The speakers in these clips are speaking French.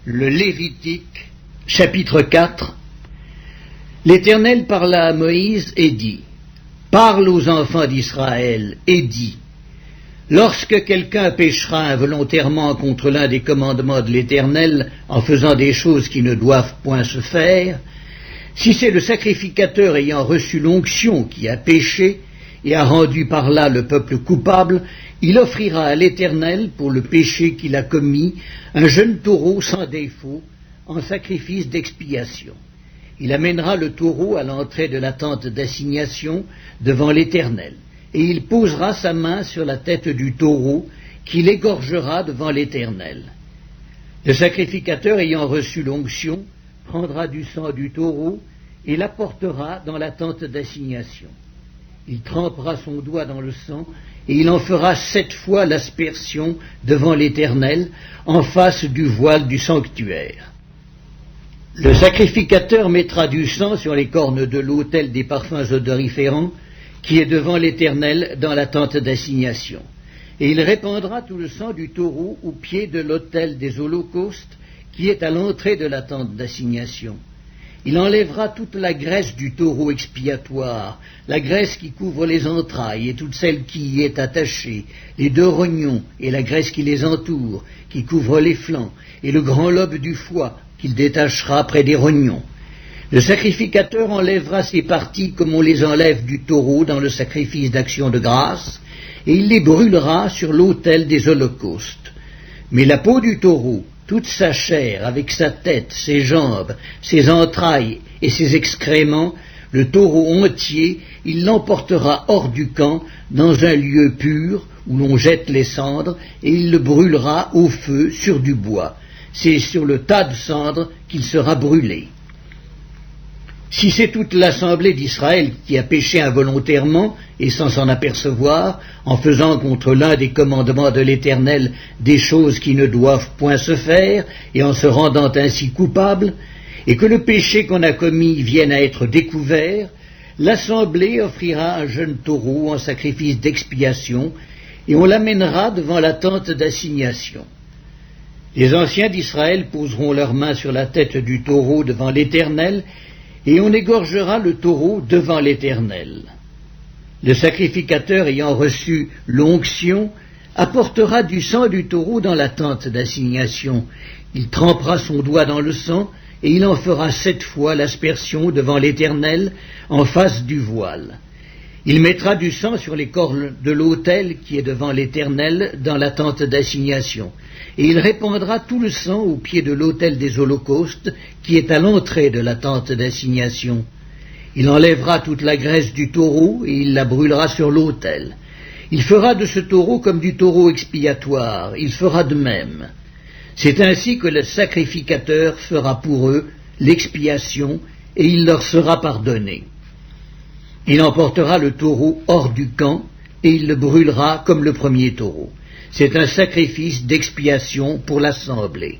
Le Lévitique, chapitre 4. L'Éternel parla à Moïse et dit: Parle aux enfants d'Israël et dis: Lorsque quelqu'un péchera involontairement contre l'un des commandements de l'Éternel en faisant des choses qui ne doivent point se faire, si c'est le sacrificateur ayant reçu l'onction qui a péché et a rendu par là le peuple coupable, il offrira à l'Éternel pour le péché qu'il a commis un jeune taureau sans défaut en sacrifice d'expiation. Il amènera le taureau à l'entrée de la tente d'assignation devant l'Éternel, et il posera sa main sur la tête du taureau, qu'il égorgera devant l'Éternel. Le sacrificateur ayant reçu l'onction prendra du sang du taureau et l'apportera dans la tente d'assignation. Il trempera son doigt dans le sang, et il en fera 7 fois l'aspersion devant l'Éternel, en face du voile du sanctuaire. Le sacrificateur mettra du sang sur les cornes de l'autel des parfums odoriférants, qui est devant l'Éternel dans la tente d'assignation. Et il répandra tout le sang du taureau au pied de l'autel des holocaustes, qui est à l'entrée de la tente d'assignation. Il enlèvera toute la graisse du taureau expiatoire, la graisse qui couvre les entrailles et toute celle qui y est attachée, les 2 rognons et la graisse qui les entoure, qui couvre les flancs, et le grand lobe du foie qu'il détachera près des rognons. Le sacrificateur enlèvera ces parties comme on les enlève du taureau dans le sacrifice d'action de grâce, et il les brûlera sur l'autel des holocaustes. Mais la peau du taureau, toute sa chair, avec sa tête, ses jambes, ses entrailles et ses excréments, le taureau entier, il l'emportera hors du camp, dans un lieu pur, où l'on jette les cendres, et il le brûlera au feu sur du bois. C'est sur le tas de cendres qu'il sera brûlé. Si c'est toute l'assemblée d'Israël qui a péché involontairement et sans s'en apercevoir, en faisant contre l'un des commandements de l'Éternel des choses qui ne doivent point se faire, et en se rendant ainsi coupable, et que le péché qu'on a commis vienne à être découvert, l'assemblée offrira un jeune taureau en sacrifice d'expiation, et on l'amènera devant la tente d'assignation. Les anciens d'Israël poseront leurs mains sur la tête du taureau devant l'Éternel, et on égorgera le taureau devant l'Éternel. Le sacrificateur ayant reçu l'onction apportera du sang du taureau dans la tente d'assignation. Il trempera son doigt dans le sang, et il en fera 7 fois l'aspersion devant l'Éternel en face du voile. Il mettra du sang sur les cornes de l'autel qui est devant l'Éternel dans la tente d'assignation, et il répandra tout le sang au pied de l'autel des holocaustes qui est à l'entrée de la tente d'assignation. Il enlèvera toute la graisse du taureau et il la brûlera sur l'autel. Il fera de ce taureau comme du taureau expiatoire, il fera de même. C'est ainsi que le sacrificateur fera pour eux l'expiation et il leur sera pardonné. Il emportera le taureau hors du camp et il le brûlera comme le premier taureau. C'est un sacrifice d'expiation pour l'assemblée.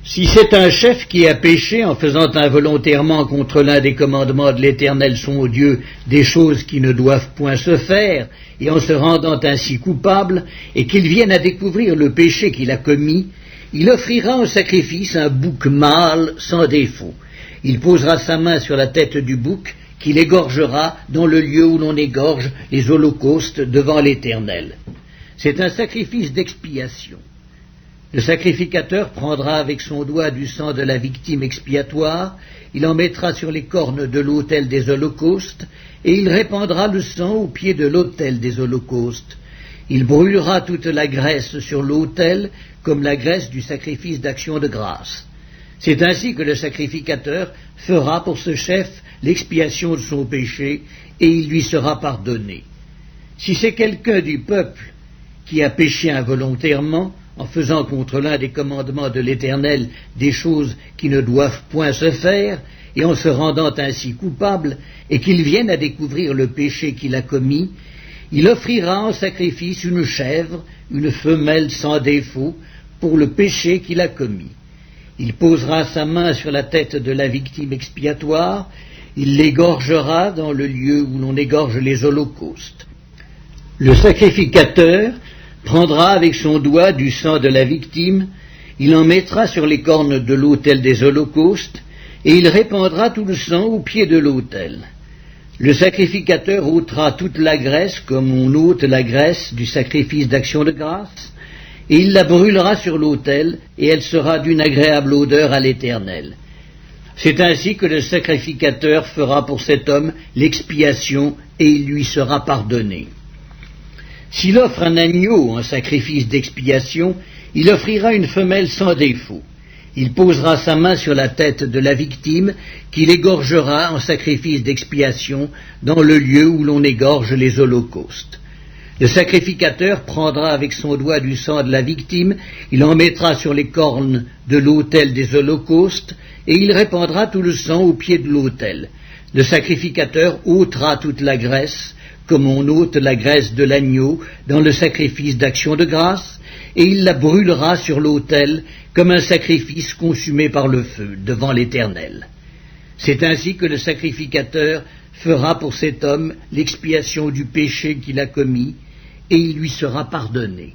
Si c'est un chef qui a péché en faisant involontairement contre l'un des commandements de l'Éternel son Dieu des choses qui ne doivent point se faire, et en se rendant ainsi coupable, et qu'il vienne à découvrir le péché qu'il a commis, il offrira en sacrifice un bouc mâle sans défaut. Il posera sa main sur la tête du bouc, qu'il égorgera dans le lieu où l'on égorge les holocaustes devant l'Éternel. C'est un sacrifice d'expiation. Le sacrificateur prendra avec son doigt du sang de la victime expiatoire, il en mettra sur les cornes de l'autel des holocaustes, et il répandra le sang au pied de l'autel des holocaustes. Il brûlera toute la graisse sur l'autel, comme la graisse du sacrifice d'action de grâce. C'est ainsi que le sacrificateur fera pour ce chef l'expiation de son péché, et il lui sera pardonné. Si c'est quelqu'un du peuple qui a péché involontairement, en faisant contre l'un des commandements de l'Éternel des choses qui ne doivent point se faire, et en se rendant ainsi coupable, et qu'il vienne à découvrir le péché qu'il a commis, il offrira en sacrifice une chèvre, une femelle sans défaut, pour le péché qu'il a commis. Il posera sa main sur la tête de la victime expiatoire, il l'égorgera dans le lieu où l'on égorge les holocaustes. Le sacrificateur prendra avec son doigt du sang de la victime, il en mettra sur les cornes de l'autel des holocaustes, et il répandra tout le sang au pied de l'autel. Le sacrificateur ôtera toute la graisse comme on ôte la graisse du sacrifice d'action de grâce, et il la brûlera sur l'autel, et elle sera d'une agréable odeur à l'Éternel. C'est ainsi que le sacrificateur fera pour cet homme l'expiation, et il lui sera pardonné. S'il offre un agneau en sacrifice d'expiation, il offrira une femelle sans défaut. Il posera sa main sur la tête de la victime, qu'il égorgera en sacrifice d'expiation dans le lieu où l'on égorge les holocaustes. Le sacrificateur prendra avec son doigt du sang de la victime, il en mettra sur les cornes de l'autel des holocaustes, et il répandra tout le sang au pied de l'autel. Le sacrificateur ôtera toute la graisse, comme on ôte la graisse de l'agneau dans le sacrifice d'action de grâce, et il la brûlera sur l'autel comme un sacrifice consumé par le feu devant l'Éternel. C'est ainsi que le sacrificateur fera pour cet homme l'expiation du péché qu'il a commis, et il lui sera pardonné.